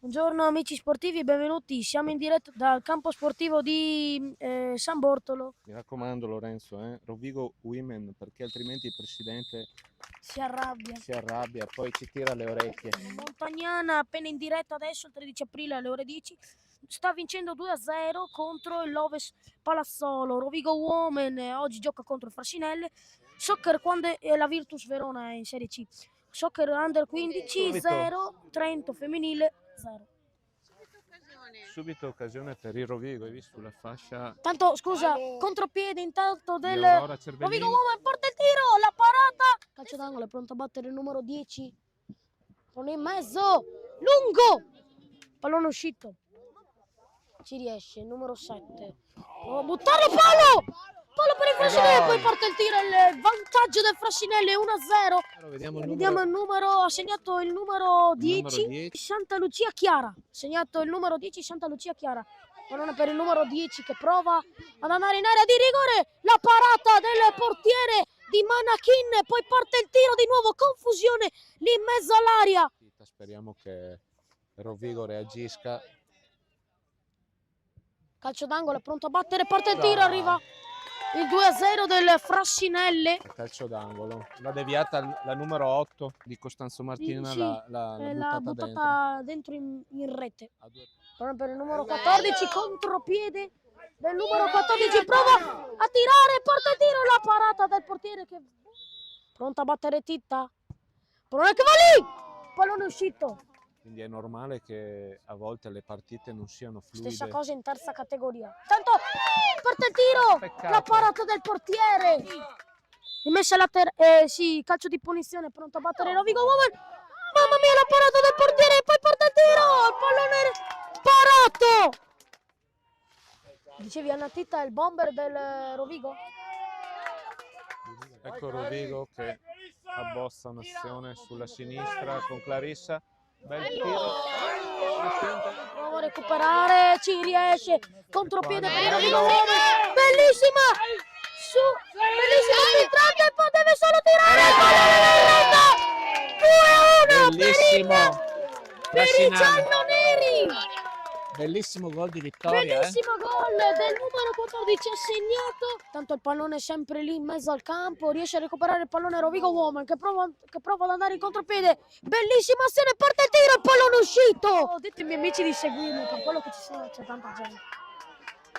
Buongiorno amici sportivi, benvenuti. Siamo in diretta dal campo sportivo di San Bortolo. Mi raccomando Lorenzo, Rovigo Women, perché altrimenti il presidente Si arrabbia. si arrabbia, poi ci tira le orecchie. Montagnana appena in diretta adesso, il 13 aprile alle ore 10. Sta vincendo 2-0 contro il Loves Palazzolo. Rovigo Women oggi gioca contro il Frassinelle. Soccer quando è la Virtus Verona in Serie C. Soccer Under 15 0, Trento femminile 0. Subito occasione per il Rovigo, hai visto la fascia? Tanto scusa, contropiede intanto del Aurora Cervellini. Rovigo Woman, porta il tiro, la parata. Calcio d'angolo, è pronto a battere il numero 10. Pallone in mezzo, lungo. Pallone uscito. Ci riesce, il numero 7. Può buttarlo, palo per il Frassinelli, poi porta il tiro, il vantaggio del Frassinelli 1-0. Vediamo il numero, ha segnato il numero 10, Santa Lucia Chiara. Segnato il numero 10, Santa Lucia Chiara. Pallone per il numero 10 che prova ad andare in area di rigore. La parata del portiere di Manachin, poi porta il tiro di nuovo, confusione lì in mezzo all'aria. Speriamo che Rovigo reagisca. Calcio d'angolo, è pronto a battere, porta il tiro, arriva il 2-0 del Frassinelle. Calcio d'angolo. La deviata la numero 8 di Costanzo Martina, Sì, l'ha buttata dentro in rete. Pallone per il numero 14, contropiede del numero 14, prova a tirare, porta il tiro, la parata del portiere che pronta a battere Titta. Pallone che va lì, pallone uscito. Quindi è normale che a volte le partite non siano fluide. Stessa cosa in terza categoria. Tanto porta il tiro, Peccato. La parata del portiere. Rimessa sì, calcio di punizione, pronto a battere Rovigo Woman. Mamma mia, la parata del portiere e poi porta il tiro, il pallone parato. Dicevi Anna Titta è il bomber del Rovigo? Ecco Rovigo che abbossa un'azione sulla sinistra con Clarissa. Bel tiro. Prova a recuperare, ci riesce. Contropiede per il Rovigo Woman. Bellissima! Su, bellissima filtrante e poi deve solo tirare. 2-1 per i gialloneri. Bellissimo gol di vittoria. Bellissimo gol del numero 14, ha segnato. Tanto il pallone è sempre lì in mezzo al campo, riesce a recuperare il pallone Rovigo Woman che prova ad andare in contropiede. Bellissima azione, porta il tiro, il pallone uscito. Ho detto ai miei amici di seguirmi per quello che c'è tanta gente.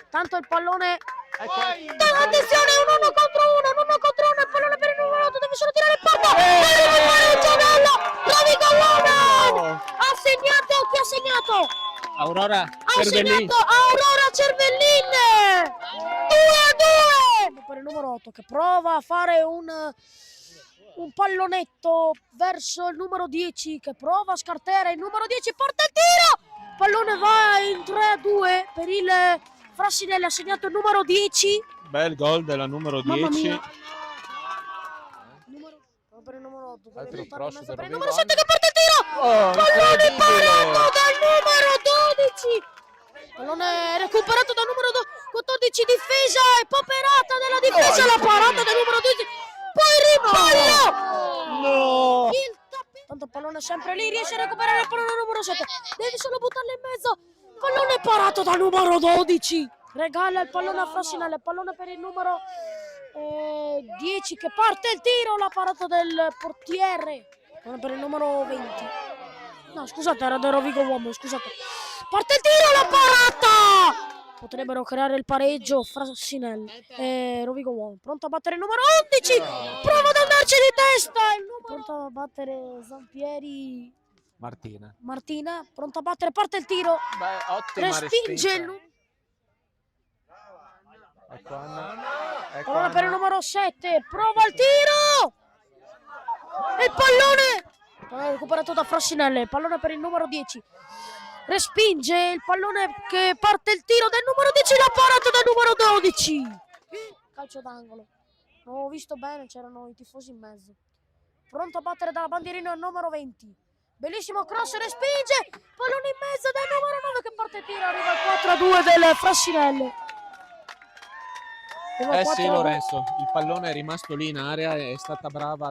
Tanto il pallone... Attenzione, un 1 contro 1, il pallone per il numero 8, deve solo tirare il porta. Arriva il pareggio, Rovigo Woman! Ha segnato, chi ha segnato? Aurora Cervellin. Aurora Cervellin 2-2 per il numero 8 che prova a fare un pallonetto verso il numero 10 che prova a scartare, il numero 10 porta il tiro, pallone va in 3-2 per il Frassinelli, ha segnato il numero 10. Bel gol della numero 10. Per il numero 8 per il numero 7 che porta il tiro, pallone parato dal numero 12, pallone recuperato dal numero 14, difesa e poperata della difesa, la parata del numero 12, poi rimpallo, tanto il pallone sempre lì, riesce a recuperare il pallone numero 7, deve solo buttarlo in mezzo, pallone parato dal numero 12, regala il pallone a Frassinelli, pallone per il numero 10 che parte il tiro, la parata del portiere per il numero 20. No, scusate, era del Rovigo Woman, scusate. Parte il tiro, la parata! Potrebbero creare il pareggio Frassinelli e Rovigo Woman. Pronto a battere il numero 11. Prova ad andarci di testa. Pronto a battere Zampieri. Martina, pronto a battere, parte il tiro. Respinge il numero. Ecco Anna. Pallone per il numero 7, prova il tiro! E il pallone recuperato da Frassinelli, pallone per il numero 10. Respinge il pallone che parte il tiro del numero 10, la parata del numero 12. Calcio d'angolo. Non ho visto bene, c'erano i tifosi in mezzo. Pronto a battere dalla bandierina il numero 20. Bellissimo cross, respinge, pallone in mezzo del numero 9 che parte il tiro, arriva il 4-2 del Frassinelli. Sì Lorenzo, il pallone è rimasto lì in area, è stata brava.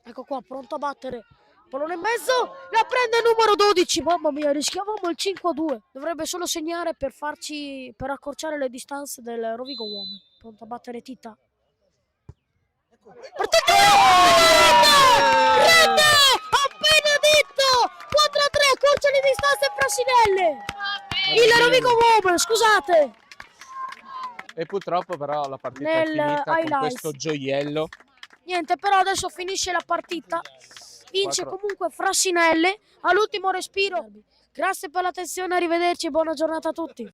Ecco qua, pronto a battere. Pallone in mezzo, la prende il numero 12. Mamma mia, rischiavamo il 5-2. Dovrebbe solo segnare per accorciare le distanze del Rovigo Uomo. Pronto a battere Tita. Partita! Rete! Appena detto! 4-3, accorcia le distanze Frassinelle. Il Rovigo Uomo, scusate. E purtroppo però la partita è Nel finita con highlights. questo gioiello. Niente, però adesso finisce la partita. Vince 4. comunque Frassinelle all'ultimo respiro. Grazie per l'attenzione, arrivederci, buona giornata a tutti.